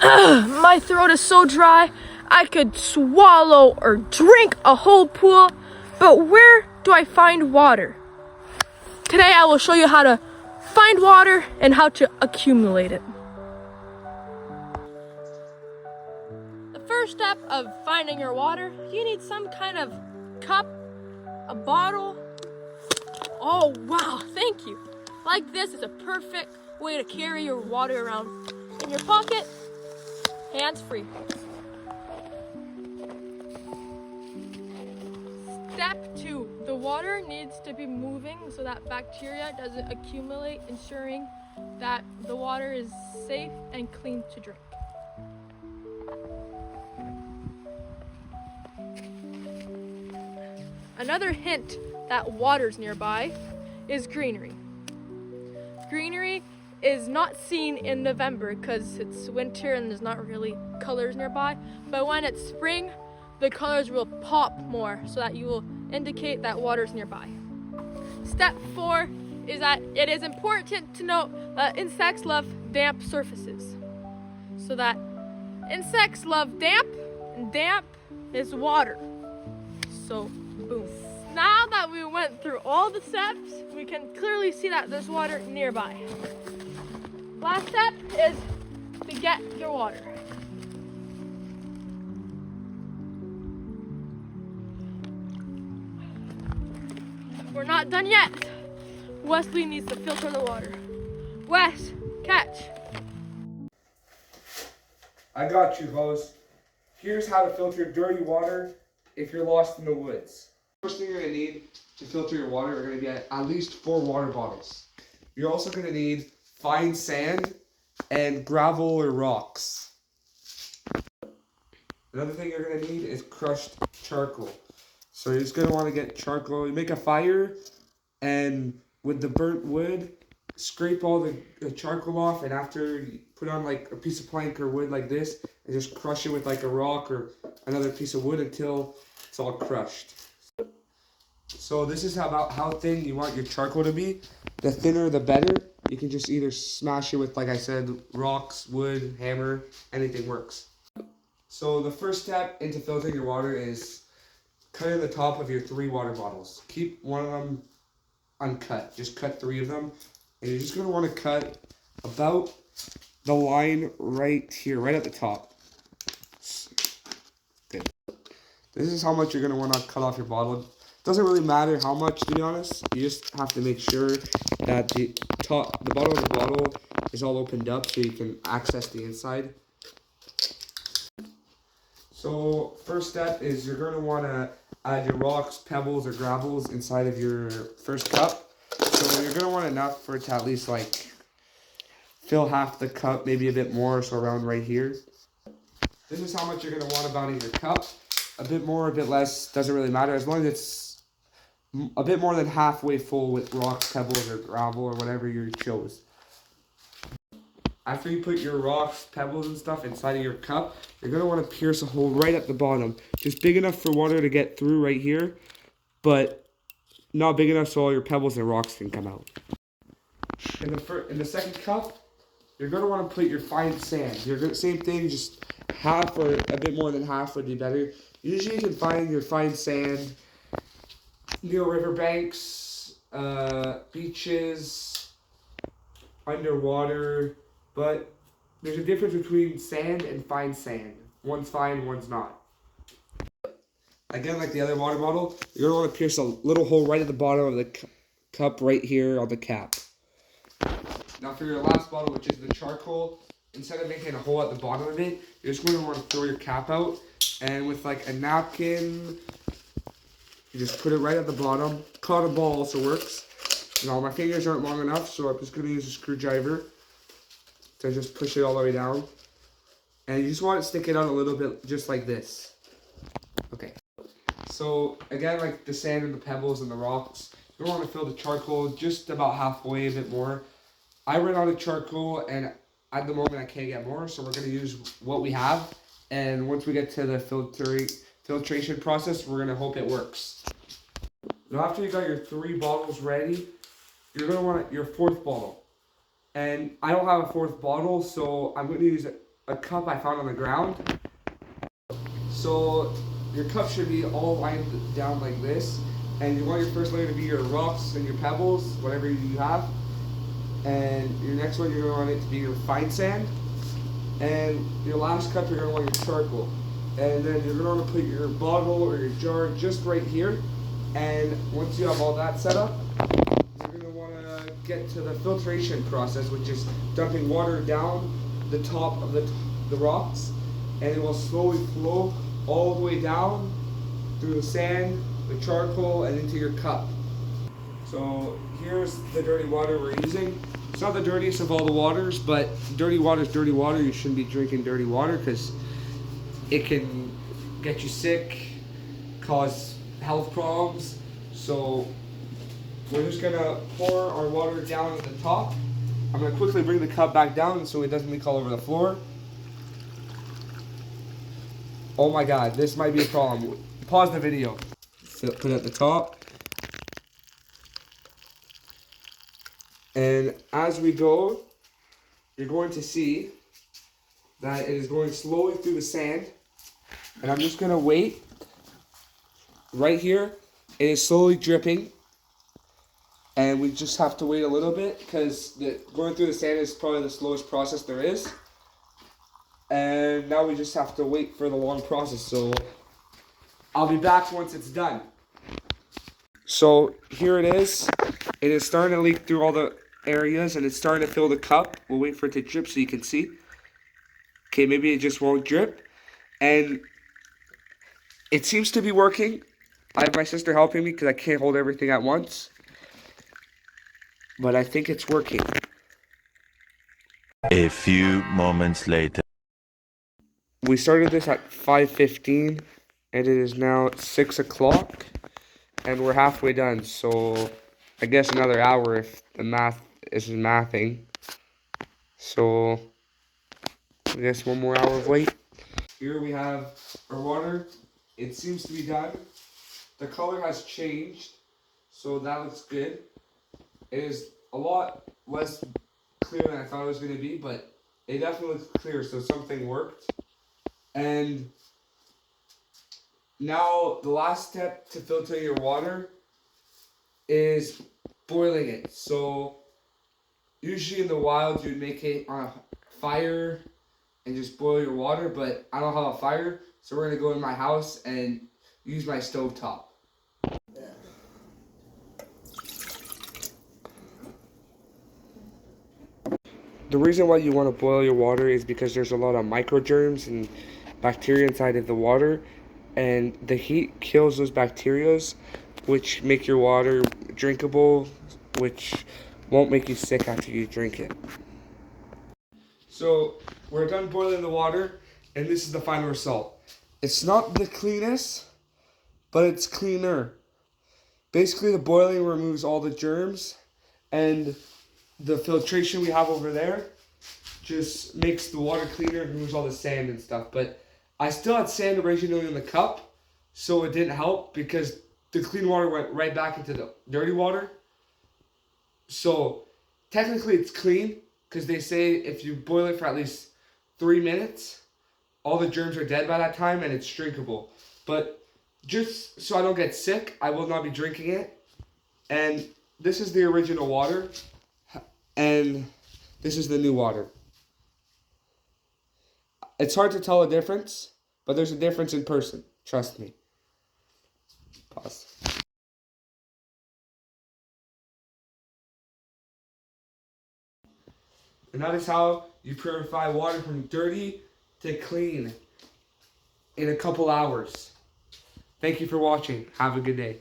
My throat is so dry, I could swallow or drink a whole pool, but where do I find water? Today I will show you how to find water and how to accumulate it. The first step of finding your water, you need some kind of cup, a bottle. Oh wow, thank you. Like this is a perfect way to carry your water around in your pocket, hands-free. Step 2, the water needs to be moving so that bacteria doesn't accumulate, ensuring that the water is safe and clean to drink. Another hint that water's nearby is greenery. Greenery is not seen in November because it's winter and there's not really colors nearby, but when it's spring, the colors will pop more so that you will indicate that water's nearby. Step 4 is that it is important to note that insects love damp surfaces. So that insects love damp, and damp is water. So, boom. Now that we went through all the steps, we can clearly see that there's water nearby. Last step is to get your water. We're not done yet. Wesley needs to filter the water. Wes, catch. I got you, host. Here's how to filter dirty water if you're lost in the woods. First thing you're going to need to filter your water are going to be at least 4 water bottles. You're also going to need fine sand and gravel or rocks. Another thing you're going to need is crushed charcoal. So you're just going to want to get charcoal. You make a fire, and with the burnt wood, scrape all the charcoal off, and after you put on like a piece of plank or wood like this, and just crush it with like a rock or another piece of wood until it's all crushed. So this is about how thin you want your charcoal to be. The thinner the better. You can just either smash it with, like I said, rocks, wood, hammer, anything works. So the first step into filtering your water is cutting the top of your 3 water bottles. Keep one of them uncut. Just cut 3 of them. And you're just going to want to cut about the line right here, right at the top. Good. This is how much you're going to want to cut off your bottle. Doesn't really matter how much, to be honest. You just have to make sure that the bottom of the bottle is all opened up so you can access the inside. So first step is you're going to want to add your rocks, pebbles, or gravels inside of your first cup. So you're going to want enough for it to at least like fill half the cup, maybe a bit more, so around right here. This is how much you're going to want about in your cup. A bit more, a bit less, doesn't really matter as long as it's a bit more than halfway full with rocks, pebbles, or gravel, or whatever you chose. After you put your rocks, pebbles, and stuff inside of your cup, you're going to want to pierce a hole right at the bottom. Just big enough for water to get through right here, but not big enough so all your pebbles and rocks can come out. In the second cup, you're going to want to put your fine sand. Same thing, just half or a bit more than half would be better. Usually you can find your fine sand near riverbanks, beaches, underwater, but there's a difference between sand and fine sand. One's fine, one's not. Again, like the other water bottle, you're going to want to pierce a little hole right at the bottom of the cup right here on the cap. Now for your last bottle, which is the charcoal, instead of making a hole at the bottom of it, you're just going to want to throw your cap out, and with like a napkin, you just put it right at the bottom. Cotton ball also works. Now my fingers aren't long enough, so I'm just going to use a screwdriver to just push it all the way down. And you just want to stick it out a little bit, just like this. Okay. So again, like the sand and the pebbles and the rocks, you want to fill the charcoal just about halfway, a bit more. I ran out of charcoal, and at the moment I can't get more, so we're going to use what we have. And once we get to the filtration process, we're going to hope it works. Now after you got your 3 bottles ready, you're going to want your 4th bottle. And I don't have a 4th bottle, so I'm going to use a cup I found on the ground. So your cup should be all lined down like this. And you want your first layer to be your rocks and your pebbles, whatever you have. And your next one, you're going to want it to be your fine sand. And your last cup, you're going to want your charcoal. And then you're going to want to put your bottle or your jar just right here. And once you have all that set up, you're going to want to get to the filtration process, which is dumping water down the top of the rocks. And it will slowly flow all the way down through the sand, the charcoal, and into your cup. So here's the dirty water we're using. It's not the dirtiest of all the waters, but dirty water is dirty water. You shouldn't be drinking dirty water because it can get you sick, cause health problems. So we're just gonna pour our water down at the top. I'm gonna quickly bring the cup back down so it doesn't leak all over the floor. Oh my God, this might be a problem. Pause the video. Put it at the top. And as we go, you're going to see that it is going slowly through the sand. And I'm just gonna wait. Right here, it is slowly dripping. And we just have to wait a little bit because going through the sand is probably the slowest process there is. And now we just have to wait for the long process. So I'll be back once it's done. So here it is. It is starting to leak through all the areas and it's starting to fill the cup. We'll wait for it to drip so you can see. Okay, maybe it just won't drip. And it seems to be working. I have my sister helping me because I can't hold everything at once. But I think it's working. A few moments later. We started this at 5:15 and it is now 6 o'clock and we're halfway done. So I guess another hour if the math is mathing. So I guess one more hour of wait. Here we have our water. It seems to be done. The color has changed, so that looks good. It is a lot less clear than I thought it was going to be, but it definitely looks clear, so something worked. And now the last step to filter your water is boiling it. So usually in the wild you'd make it on a fire and just boil your water, but I don't have a fire, so we're gonna go in my house and use my stovetop. The reason why you want to boil your water is because there's a lot of microgerms and bacteria inside of the water, and the heat kills those bacteria, which make your water drinkable, which won't make you sick after you drink it. So we're done boiling the water, and this is the final result. It's not the cleanest, but it's cleaner. Basically, the boiling removes all the germs, and the filtration we have over there just makes the water cleaner and removes all the sand and stuff. But I still had sand originally in the cup, so it didn't help because the clean water went right back into the dirty water. So technically it's clean because they say if you boil it for at least 3 minutes, all the germs are dead by that time and it's drinkable. But just so I don't get sick, I will not be drinking it. And this is the original water. And this is the new water. It's hard to tell a difference, but there's a difference in person. Trust me. Pause. And that is how you purify water from dirty to clean in a couple hours. Thank you for watching. Have a good day.